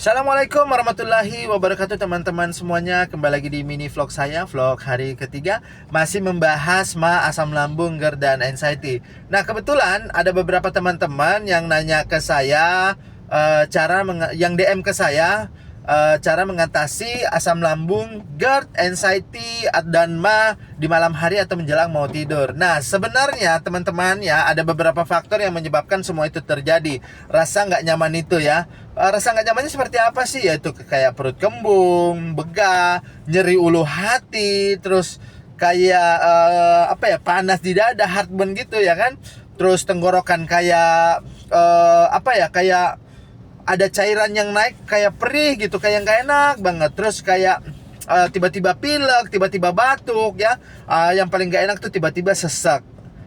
Assalamualaikum warahmatullahi wabarakatuh teman-teman semuanya. Kembali lagi di mini vlog saya, vlog hari ketiga. Masih membahas asam lambung, GERD, dan anxiety. Nah, kebetulan ada beberapa teman-teman yang nanya ke saya, yang DM ke saya, cara mengatasi asam lambung, GERD, anxiety, dan di malam hari atau menjelang mau tidur. Nah, sebenarnya teman-teman ya, ada beberapa faktor yang menyebabkan semua itu terjadi. Rasa nggak nyaman itu ya. Rasa nggak nyamannya seperti apa sih? Yaitu kayak perut kembung, begah, nyeri ulu hati, terus kayak panas di dada, heartburn gitu ya kan? Terus tenggorokan kayak kayak ada cairan yang naik kayak perih gitu, kayak nggak enak banget. Terus kayak tiba-tiba pilek, tiba-tiba batuk ya. Yang paling nggak enak tuh tiba-tiba sesak.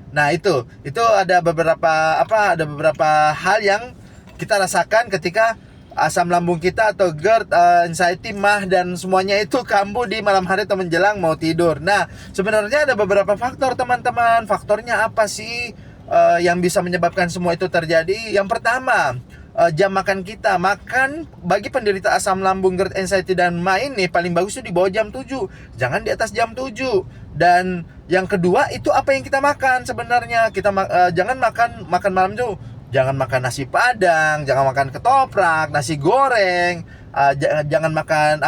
Nah, itu ada beberapa hal yang kita rasakan ketika asam lambung kita atau GERD, anxiety, dan semuanya itu kambuh di malam hari atau menjelang mau tidur. Nah, sebenarnya ada beberapa faktor teman-teman. Faktornya apa sih yang bisa menyebabkan semua itu terjadi? Yang pertama, jam makan kita. Makan bagi penderita asam lambung, GERD, anxiety, dan ini paling bagus itu di bawah jam 7. Jangan di atas jam 7. Dan yang kedua itu apa yang kita makan sebenarnya. Jangan makan malam tuh. Jangan makan nasi padang, jangan makan ketoprak, nasi goreng, jangan makan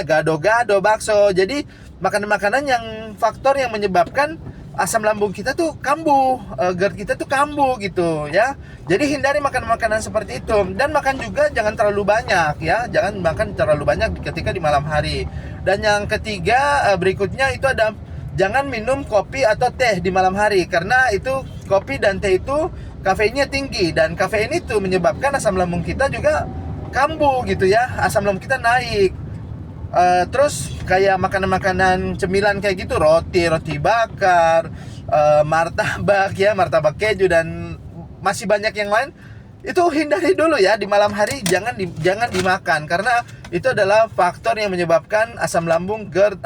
gado-gado, bakso. Jadi makanan-makanan yang faktor yang menyebabkan asam lambung kita tuh kambuh, GERD kita tuh kambuh gitu ya. Jadi hindari makan makanan seperti itu. Dan makan juga jangan terlalu banyak ya. Jangan makan terlalu banyak ketika di malam hari. Dan yang ketiga, berikutnya itu ada, jangan minum kopi atau teh di malam hari. Karena itu kopi dan teh itu kafeinnya tinggi, dan kafein itu menyebabkan asam lambung kita juga kambuh gitu ya. Asam lambung kita naik. Terus kayak makanan-makanan cemilan kayak gitu, roti bakar, martabak keju, dan masih banyak yang lain, itu hindari dulu ya di malam hari. Jangan dimakan, karena itu adalah faktor yang menyebabkan asam lambung, GERD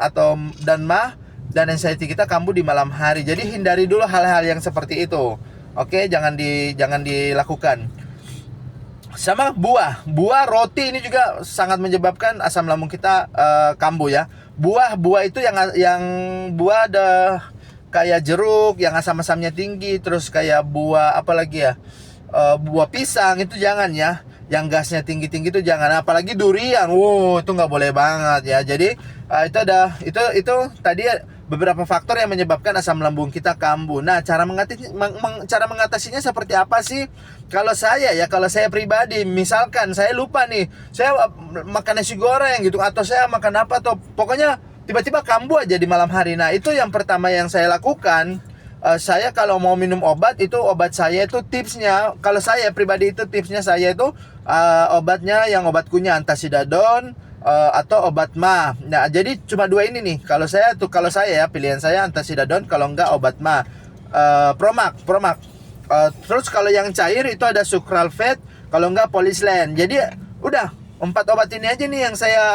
dan anxiety kita kambuh di malam hari. Jadi hindari dulu hal-hal yang seperti itu. Oke, jangan dilakukan. Sama buah, roti ini juga sangat menyebabkan asam lambung kita kambuh ya. Buah itu yang buah ada kayak jeruk yang asam-asamnya tinggi, terus kayak buah buah pisang itu jangan ya. Yang gasnya tinggi-tinggi itu jangan, apalagi durian. Itu nggak boleh banget ya. Jadi itu tadi beberapa faktor yang menyebabkan asam lambung kita kambuh. Nah, cara mengatasinya seperti apa sih? Kalau saya pribadi, misalkan saya lupa nih, saya makan nasi goreng gitu, atau saya makan apa, atau pokoknya tiba-tiba kambuh aja di malam hari. Nah, itu yang pertama yang saya lakukan. Saya kalau mau minum obat, itu obat saya itu tipsnya, kalau saya pribadi itu tipsnya saya itu obatnya yang obat kunyah, antasidadon atau obat mah. Nah, jadi cuma dua ini nih. Kalau saya ya, pilihan saya antasidadon, kalau enggak obat mah. Promak. Terus kalau yang cair itu ada sucralfate, kalau enggak polislen. Jadi udah 4 obat ini aja nih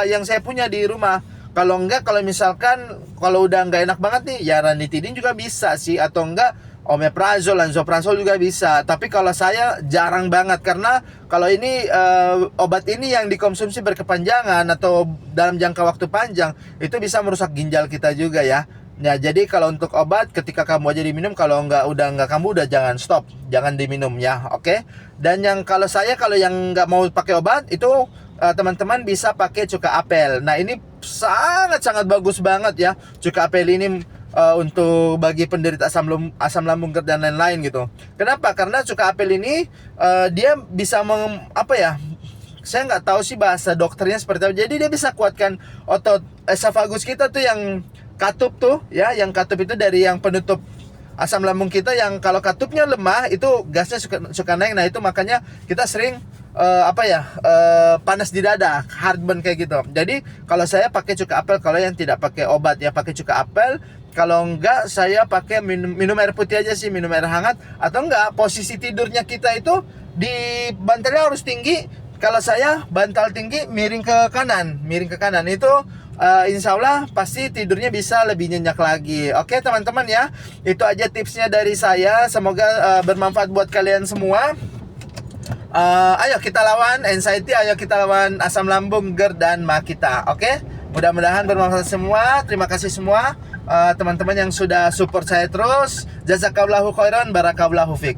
yang saya punya di rumah. Kalau misalkan udah nggak enak banget nih, ya ranitidin juga bisa sih, atau enggak omeprazol, lansoprazol juga bisa. Tapi kalau saya jarang banget, karena kalau ini obat ini yang dikonsumsi berkepanjangan atau dalam jangka waktu panjang, itu bisa merusak ginjal kita juga ya. Nah, jadi kalau untuk obat, ketika kamu aja diminum, kalau udah nggak kambuh, udah jangan stop, jangan diminum ya, oke? Dan kalau yang nggak mau pakai obat itu, teman-teman bisa pakai cuka apel. Nah, ini sangat bagus banget ya. Cuka apel ini untuk bagi penderita asam lambung, GERD, dan lain-lain gitu. Kenapa? Karena cuka apel ini dia bisa saya nggak tahu sih bahasa dokternya seperti apa. Jadi dia bisa kuatkan otot esofagus kita tuh, yang katup tuh ya. Yang katup itu dari yang penutup asam lambung kita, yang kalau katupnya lemah itu gasnya suka naik. Nah, itu makanya kita sering panas di dada, heartburn kayak gitu. Jadi kalau saya pakai cuka apel, kalau yang tidak pakai obat ya pakai cuka apel. Kalau enggak, saya pakai minum air putih aja sih, minum air hangat. Atau enggak, posisi tidurnya kita itu di bantalnya harus tinggi. Kalau saya bantal tinggi, miring ke kanan itu insya Allah pasti tidurnya bisa lebih nyenyak lagi. Oke teman-teman ya, itu aja tipsnya dari saya. Semoga bermanfaat buat kalian semua. Ayo kita lawan anxiety, ayo kita lawan asam lambung, GERD dan ma kita. Oke? Mudah-mudahan bermanfaat semua. Terima kasih semua teman-teman yang sudah support saya terus. Jazakallahu khairan, barakallahu fiik.